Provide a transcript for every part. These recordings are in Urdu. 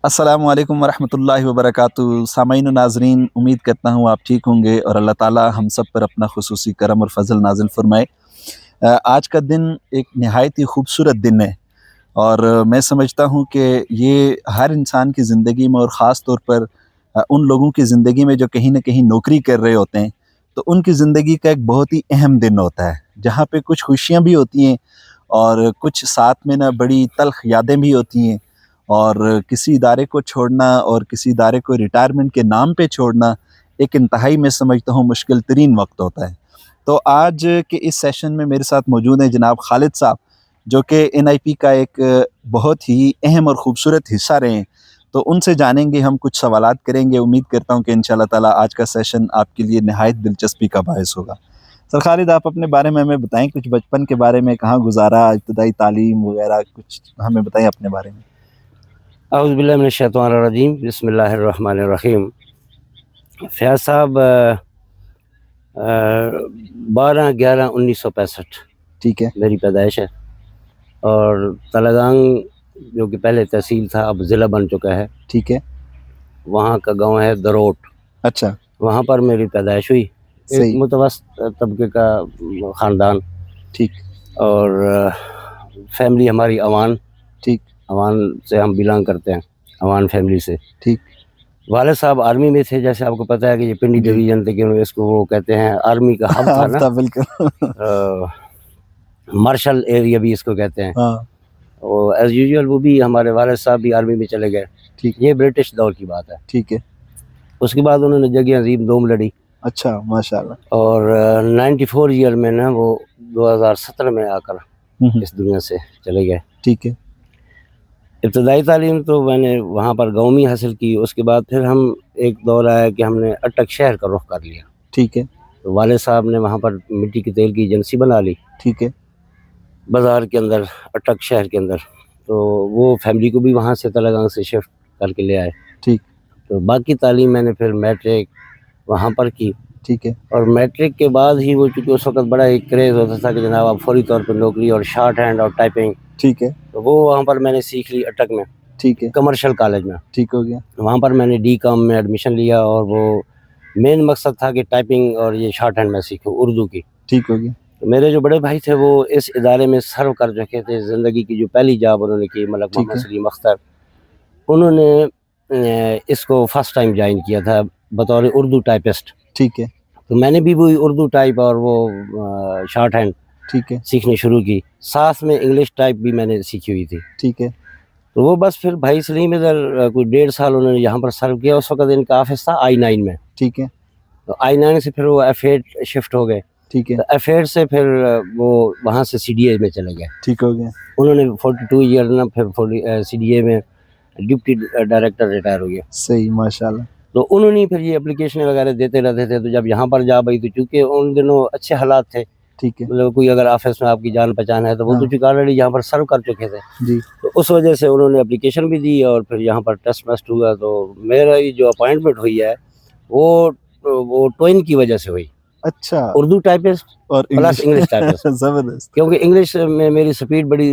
السلام علیکم ورحمۃ اللہ وبرکاتہ۔ سامعین و ناظرین، امید کرتا ہوں آپ ٹھیک ہوں گے اور اللہ تعالیٰ ہم سب پر اپنا خصوصی کرم اور فضل نازل فرمائے۔ آج کا دن ایک نہایت ہی خوبصورت دن ہے اور میں سمجھتا ہوں کہ یہ ہر انسان کی زندگی میں اور خاص طور پر ان لوگوں کی زندگی میں جو کہیں نہ کہیں نوکری کر رہے ہوتے ہیں، تو ان کی زندگی کا ایک بہت ہی اہم دن ہوتا ہے، جہاں پہ کچھ خوشیاں بھی ہوتی ہیں اور کچھ ساتھ میں نہ بڑی تلخ یادیں بھی ہوتی ہیں، اور کسی ادارے کو چھوڑنا اور کسی ادارے کو ریٹائرمنٹ کے نام پہ چھوڑنا ایک انتہائی میں سمجھتا ہوں مشکل ترین وقت ہوتا ہے۔ تو آج کے اس سیشن میں میرے ساتھ موجود ہیں جناب خالد صاحب، جو کہ NIP کا ایک بہت ہی اہم اور خوبصورت حصہ رہے ہیں۔ تو ان سے جانیں گے، ہم کچھ سوالات کریں گے۔ امید کرتا ہوں کہ انشاءاللہ تعالیٰ آج کا سیشن آپ کے لیے نہایت دلچسپی کا باعث ہوگا۔ سر خالد، آپ اپنے بارے میں ہمیں بتائیں، کچھ بچپن کے بارے میں، کہاں گزارا، ابتدائی تعلیم وغیرہ کچھ ہمیں بتائیں اپنے بارے میں۔ اعوذ باللہ من الشیطان الرجیم، بسم اللہ الرحمن الرحیم۔ فیاض صاحب 12/11/1965 ٹھیک ہے، میری پیدائش ہے، اور تلگانگ جو کہ پہلے تحصیل تھا اب ضلع بن چکا ہے، ٹھیک ہے، وہاں کا گاؤں ہے دروٹ، اچھا، وہاں پر میری پیدائش ہوئی۔ ایک صحیح، متوسط طبقے کا خاندان، ٹھیک، اور فیملی ہماری عوان ٹھیک، سے ہم بلانگ کرتے ہیں، عوان فیملی سے۔ ٹھیک، والد صاحب آرمی میں تھے، جیسے آپ کو پتہ ہے کہ یہ پنڈی جی، ڈویژن تھے، کہ اس کو وہ کہتے ہیں آرمی کا ہب تھا نا، ہفتہ بالکل، مارشل ایریا بھی اس کو کہتے ہیں۔ ہاں، اور ایز یوزول وہ بھی، ہمارے والد صاحب بھی آرمی میں چلے گئے، ٹھیک، یہ برٹش دور کی بات ہے۔ ٹھیک ہے، اس کے بعد انہوں نے جنگ عظیم دوم لڑی، اچھا، ماشاء اللہ، اور 94 ایئر میں نا وہ 2017 میں آ کر اس دنیا سے چلے گئے۔ ٹھیک ہے، ابتدائی تعلیم تو میں نے وہاں پر گاؤں میں حاصل کی، اس کے بعد پھر ہم ایک دور آیا کہ ہم نے اٹک شہر کا رخ کر لیا۔ ٹھیک ہے، تو والد صاحب نے وہاں پر مٹی کے تیل کی ایجنسی بنا لی ٹھیک ہے، بازار کے اندر، اٹک شہر کے اندر، تو وہ فیملی کو بھی وہاں سے تلگانگ سے شفٹ کر کے لے آئے۔ ٹھیک، تو باقی تعلیم میں نے پھر میٹرک وہاں پر کی، ٹھیک ہے، اور میٹرک کے بعد ہی وہ، چونکہ اس وقت بڑا ایک کریز ہوتا تھا کہ جناب آپ فوری طور پر نوکری اور شارٹ ہینڈ اور ٹائپنگ، ٹھیک ہے، تو وہ وہاں پر میں نے سیکھ لی اٹک میں، ٹھیک ہے، کمرشل کالج میں۔ ٹھیک ہو گیا، وہاں پر میں نے DCOM میں ایڈمیشن لیا، اور وہ مین مقصد تھا کہ ٹائپنگ اور یہ شارٹ ہینڈ میں سیکھوں اردو کی۔ ٹھیک ہو گیا، تو میرے جو بڑے بھائی تھے وہ اس ادارے میں سرو کر چکے تھے، زندگی کی جو پہلی جاب انہوں نے کی، ملک ٹھیک محمد ہے، سلیم اختر، انہوں نے اس کو فرسٹ ٹائم جوائن کیا تھا بطور اردو ٹائپسٹ۔ ٹھیک ہے، تو میں نے بھی وہی اردو ٹائپ اور وہ شارٹ ہینڈ ٹھیک ہے، سیکھنی شروع کی، ساتھ میں انگلش ٹائپ بھی میں نے سیکھی ہوئی تھی۔ ٹھیک ہے، تو وہ بس پھر بھائی سلیم ادھر کوئی 1.5 سال انہوں نے یہاں پر سرو کیا، اس وقت ان کا آفس تھا I9 میں، ٹھیک ہے، تو I9 سے پھر وہ F8 شفٹ ہو گئے، ٹھیک ہے، تو F8 سے پھر وہ وہاں سے CDA میں چلے گئے۔ ٹھیک ہو گیا، انہوں نے 42 ایئر نا پھر CDA میں ڈپٹی ڈائریکٹر ریٹائر ہو گیا۔ صحیح، ماشاء اللہ، تو انہوں نے پھر یہ اپلیکیشن وغیرہ دیتے رہتے تھے، تو جب یہاں پر جا بھائی، تو چونکہ ان دنوں اچھے حالات تھے، ٹھیک ہے، مطلب کوئی اگر آفس میں آپ کی جان پہچان ہے تو وہ تو چونکہ آلریڈی یہاں پر سرو کر چکے تھے، جی، تو اس وجہ سے انہوں نے اپلیکیشن بھی دی، اور پھر یہاں پر ٹیسٹ ویسٹ ہوا، تو میرا یہ جو اپائنٹمنٹ ہوئی ہے وہ ٹوئن کی وجہ سے ہوئی، اچھا، اردو ٹائپسٹ اور پلس انگلش ٹائپسٹ، زبردست، کیونکہ انگلش میں میری سپیڈ بڑی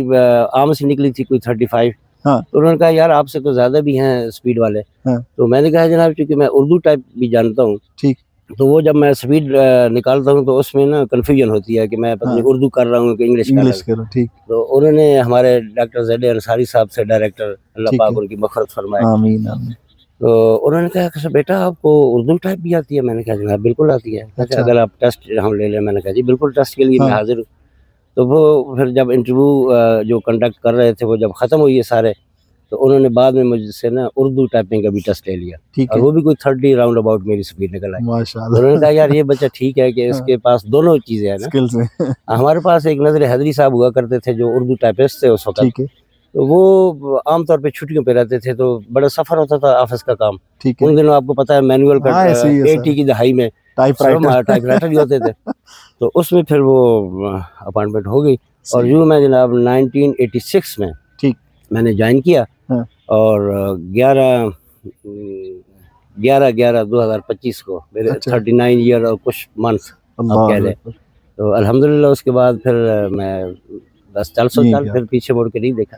عام سے نکلی تھی، کوئی 35۔ ہاں، تو انہوں نے کہا یار آپ سے تو زیادہ بھی ہیں سپیڈ والے، ہاں، تو میں نے کہا جناب چونکہ میں اردو ٹائپ بھی جانتا ہوں، ٹھیک، تو وہ جب میں سپیڈ نکالتا ہوں تو اس میں نا کنفیوژن ہوتی ہے کہ میں پتہ ہاں، نہیں اردو کر رہا ہوں کہ انگلش کر رہا انگلش ہوں۔ کرو، ٹھیک، تو انہوں نے ہمارے ڈاکٹر زید انصاری صاحب سے، ڈائریکٹر، اللہ ٹھیک پاک ہے، ان کی مغفرت فرمائے، آمین، آمین، تو انہوں نے کہا کہ بیٹا آپ کو اردو ٹائپ بھی آتی ہے؟ میں نے کہا جناب بالکل آتی ہے۔ کہتے اچھا، اگر آپ ٹیسٹ ہم لے لیں؟ میں نے کہا جی بالکل، ٹیسٹ کے لیے میں ہاں، حاضر ہوں۔ تو وہ پھر جب انٹرویو جو کنڈکٹ کر رہے تھے، وہ جب ختم ہوئی ہے سارے، تو انہوں نے بعد میں مجھ سے نا اردو ٹائپنگ کا بھی ٹیسٹ لے لیا، ٹھیک اور ہے، وہ بھی کوئی 30 راؤنڈ اباؤٹ میری سپیڈ نکل آئی۔ ماشاء تو انہوں نے اللہ، کہا یار یہ بچہ ٹھیک ہے کہ اس کے پاس دونوں چیزیں ہیں نا۔ اسکلز ہیں، ہمارے پاس ایک نظر حیدری صاحب ہوا کرتے تھے جو اردو ٹائپسٹ تھے اس وقت، ٹھیک ہے، تو وہ عام طور پہ چھٹیوں پہ رہتے تھے، تو بڑا سفر ہوتا تھا آفس کا کام۔ ٹھیک ہے، ان دنوں آپ کو پتہ ہے مینول کا ہاں، ایسے ہی ہے سر، 80 کی دہائی میں ٹائپ سب رائٹر، ٹائپ رائٹر ہی ہوتے تھے، تو اس میں پھر وہ اپائنٹمنٹ ہو گئی، اور صحیح، یوں میں جناب 1986 میں ٹھیک، میں نے جوائن کیا، ہاں، اور 11/11/2025 کو میرے اچھا، 39 ایئر اور کچھ منتھ آپ کہہ اللہ لیں۔ اکبر، تو الحمدللہ اس کے بعد پھر میں بس چل یہ چل کیا، پھر پیچھے مڑ کے نہیں دیکھا۔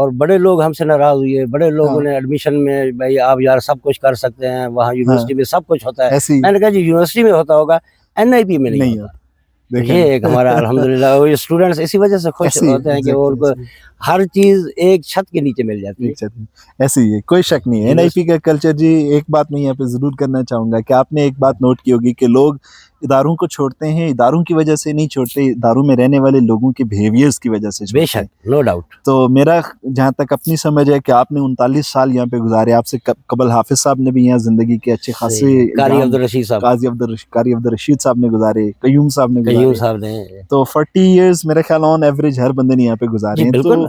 اور بڑے لوگ ہم سے ناراض ہوئے, بڑے لوگوں نے ایڈمیشن میں بھائی آپ یار سب کچھ کر سکتے ہیں, وہاں یونیورسٹی میں سب کچھ ہوتا ہے. میں نے کہا جی یونیورسٹی میں ہوتا ہوگا, این-آئی-پی میں نہیں ہوتا. یہ ایک ہمارا الحمدللہ اسٹوڈنٹس اسی وجہ سے خوش ہوتے ہیں کہ ان کو ہر چیز ایک چھت کے نیچے مل جاتی ہے. ایسے ہی ہے, کوئی شک نہیں ہے. این آئی پی کا کلچر جی, ایک بات میں یہاں پہ ضرور کرنا چاہوں گا کہ آپ نے ایک بات نوٹ کی ہوگی کہ لوگ اداروں کو چھوڑتے ہیں, اداروں کی وجہ سے نہیں چھوڑتے, اداروں میں رہنے والے لوگوں کے بیہیویئرز کی وجہ سے چھوڑتے ہیں. بے شک, نو ڈاؤٹ. تو میرا جہاں تک اپنی سمجھ ہے کہ آپ نے 39 سال یہاں پہ گزارے, آپ سے قبل حافظ صاحب نے بھی یہاں زندگی کے اچھے خاصے, قاری عبدالرشید صاحب, قاری عبدالرشید صاحب نے گزارے, قیوم صاحب نے قیوم گزارے, صاحب نے, تو 40 ایئرز میرے خیال آن ایوریج ہر بندے نے یہاں پہ گزارے ہیں. تو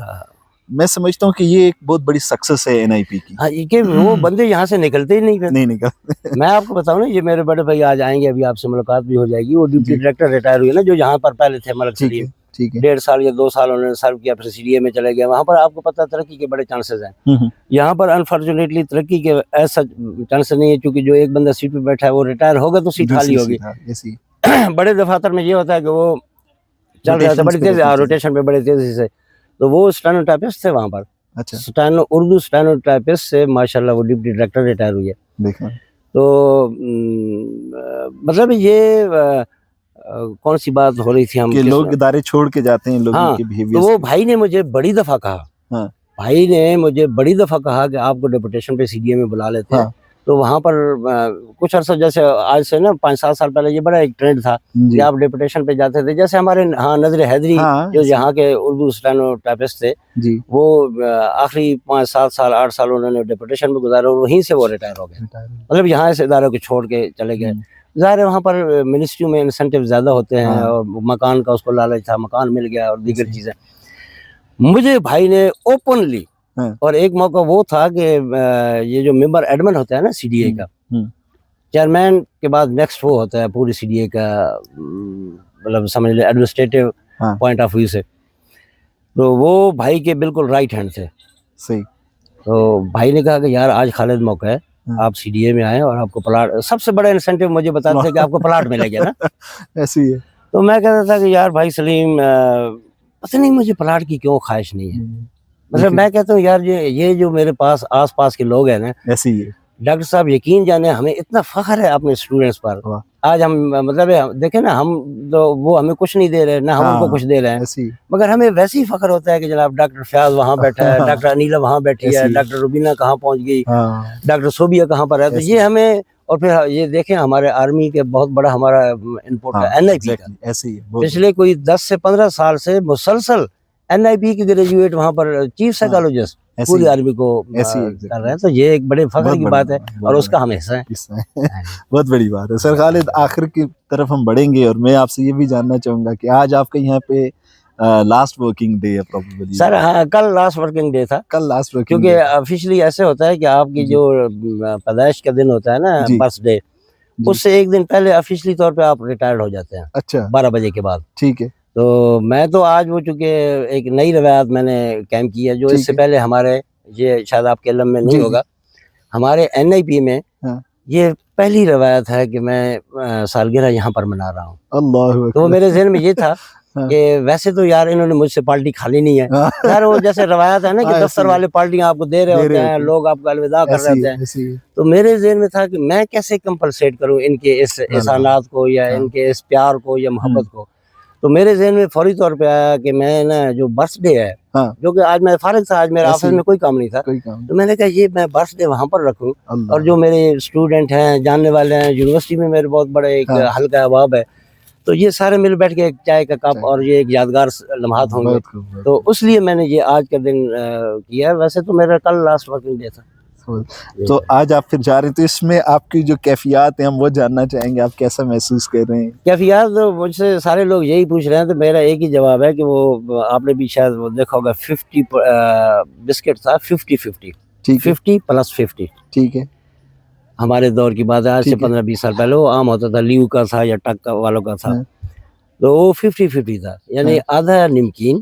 میں سمجھتا ہوں کہ یہ ایک بہت بڑی سکسس ہے این آئی پی کی. ہاں, کہ وہ بندے یہاں سے نکلتے ہی نہیں نکلتے. میں آپ کو بتاؤں نا, یہ میرے بڑے بھائی آج آئیں گے, ابھی آپ سے ملاقات بھی ہو جائے گی. وہ ڈپٹی ڈائریکٹر ریٹائر ہوئے نا, جو یہاں پر پہلے تھے ملک سلیم, 1.5 سال یا 2 سال انہوں نے سرو کیا, پھر سی ڈی اے میں چلے گئے. وہاں پر آپ کو پتہ ترقی کے بڑے چانسز ہیں. یہاں پر انفارچونیٹلی ترقی کے ایسا چانس نہیں ہے, کیونکہ جو ایک بندہ سیٹ پہ بیٹھا ہے وہ ریٹائر ہوگا تو سیٹ خالی ہوگی. بڑے دفاتر میں یہ ہوتا ہے کہ وہ چل رہا تھا بڑی تیزی, روٹیشن پہ بڑی تیزی سے. تو وہ اسٹینوٹائپسٹ تھے وہاں پر, اردو اسٹینوٹائپسٹ سے ماشاءاللہ وہ ڈپٹی ڈائریکٹر ریٹائر ہوئے. تو مطلب یہ کون سی بات ہو رہی تھی ہم, کہ لوگ ادارے چھوڑ کے جاتے ہیں لوگوں کے بیہیویئر. تو وہ بھائی نے مجھے بڑی دفعہ کہا, کہ آپ کو ڈیپوٹیشن پہ سی ڈی اے میں بلا لیتے ہیں. تو وہاں پر کچھ عرصہ, جیسے آج سے نا 5-7 سال پہلے یہ بڑا ایک ٹرینڈ تھا کہ آپ ڈیپوٹیشن پہ جاتے تھے. جیسے ہمارے نظر حیدری جو یہاں کے اردو اسٹینوٹائپسٹ تھے, وہ آخری 5-7 سال 8 سال انہوں نے ڈیپوٹیشن میں گزارے, اور وہیں سے وہ ریٹائر ہو گئے. مطلب یہاں اس ادارے کو چھوڑ کے چلے گئے. ظاہر ہے وہاں پر منسٹریوں میں انسینٹیو زیادہ ہوتے ہیں, اور مکان کا اس کو لالچ تھا, مکان مل گیا, اور دیگر چیزیں. مجھے بھائی نے اوپنلی, اور ایک موقع وہ تھا کہ یہ جو ممبر ایڈمن ہوتا ہے نا سی ڈی اے کا, چیئرمین کے بعد نیکسٹ وہ ہوتا ہے پوری سی ڈی اے کا, مطلب سمجھ لیں ایڈمنسٹریٹو پوائنٹ آف ویو سے. تو وہ بھائی کے بالکل رائٹ ہینڈ تھے. صحیح. تو بھائی نے کہا کہ یار آج خالد موقع ہے, آپ سی ڈی اے میں آئیں, اور آپ کو پلاٹ, سب سے بڑا انسینٹیو مجھے بتاتے تھے کہ آپ کو پلاٹ ملے گا نا. ایسی ہے. تو میں کہتا تھا کہ یار بھائی سلیم, پتہ نہیں مجھے پلاٹ کی کیوں خواہش نہیں ہے. مطلب میں کہتا ہوں یار یہ جو میرے پاس آس پاس کے لوگ ہیں نا, ایسی ہے. ڈاکٹر صاحب یقین جانے, ہمیں اتنا فخر ہے اپنے اسٹوڈنٹس پر. آج ہم مطلب دیکھیں نا, ہم تو وہ ہمیں کچھ نہیں دے رہے, نہ ہم ان کو کچھ دے رہے ہیں, مگر ہمیں ویسے ہی فخر ہوتا ہے کہ جناب ڈاکٹر فیاض وہاں بیٹھا ہے, ڈاکٹر انیلا وہاں بیٹھی ہے, ڈاکٹر روبینہ کہاں پہنچ گئی, ڈاکٹر صوبیہ کہاں پر ہے. تو یہ ہمیں, اور پھر یہ دیکھیں ہمارے آرمی کے بہت بڑا ہمارا انپوٹ ہے این آئی پی کا. پچھلے کوئی 10 سے 15 سال سے مسلسل این آئی پی کے گریجویٹ وہاں پر چیف سائیکالوجسٹ پوری آرمی کو کر رہے ہیں. تو یہ ایک بڑے فخر کی بات ہے, اور اس کا ہم حصہ ہیں. بہت بڑی بات ہے. سر خالد, آخر کی طرف ہم بڑھیں گے, اور میں آپ سے یہ بھی جاننا چاہوں گا کہ آج آپ کا یہاں پہ لاسٹ ورکنگ ڈے ہے پروبیبلی. سر ہاں, کل لاسٹ ورکنگ ڈے تھا. کل لاسٹ ورکنگ, کیونکہ آفیشلی ایسے ہوتا ہے کہ آپ کی جو پیدائش کا دن ہوتا ہے نا, برتھ ڈے, اس سے ایک دن پہلے آفیشلی طور پہ آپ ریٹائرڈ ہو جاتے ہیں. اچھا, 12 بجے کے بعد. ٹھیک ہے. تو میں تو آج وہ چونکہ ایک نئی روایت میں نے قائم کی ہے, جو اس سے پہلے ہمارے, یہ شاید آپ کے علم میں نہیں ہوگا, ہمارے این آئی پی میں یہ پہلی روایت ہے کہ میں سالگرہ یہاں پر منا رہا ہوں. اللہ. تو میرے ذہن میں یہ تھا کہ ویسے تو یار انہوں نے مجھ سے پارٹی کھانی نہیں ہے. یار وہ جیسے روایت ہے نا کہ دفتر والے پارٹیاں آپ کو دے رہے ہوتے ہیں, لوگ آپ کو الوداع کر رہے ہوتے ہیں. تو میرے ذہن میں تھا کہ میں کیسے کمپلسیٹ کروں ان کے اس احسانات کو, یا ان کے اس پیار کو, یا محبت کو. تو میرے ذہن میں فوری طور پہ آیا کہ میں نا جو برتھ ڈے ہے, جو کہ آج میں فارغ تھا, آج میرے آفس میں کوئی کام نہیں تھا, تو میں نے کہا یہ میں برتھ ڈے وہاں پر رکھوں, اور جو میرے اسٹوڈنٹ ہیں, جاننے والے ہیں, یونیورسٹی میں میرے بہت بڑے ایک حلقہ احباب ہے, تو یہ سارے مل بیٹھ کے ایک چائے کا کپ, اور یہ ایک یادگار لمحات ہوں گے. تو اس لیے میں نے یہ آج کا دن کیا. ویسے تو میرا کل لاسٹ ورکنگ ڈے تھا. تو آج آپ پھر جا رہے ہیں, تو اس میں آپ کی جو کیفیات ہیں ہم وہ جاننا چاہیں گے, آپ کیسا محسوس کر رہے ہیں؟ کیفیات مجھ سے سارے لوگ یہی پوچھ رہے ہیں, تو میرا ایک ہی جواب ہے کہ وہ آپ نے بھی شاید وہ دیکھا ہوگا, 50 بسکٹ تھا, 50-50, 50+50. ٹھیک ہے. ہمارے دور کی بات ہے, آج سے 15-20 سال پہلے وہ عام ہوتا تھا, لیو کا تھا یا ٹک والوں کا تھا. تو وہ 50-50 تھا, یعنی آدھا نمکین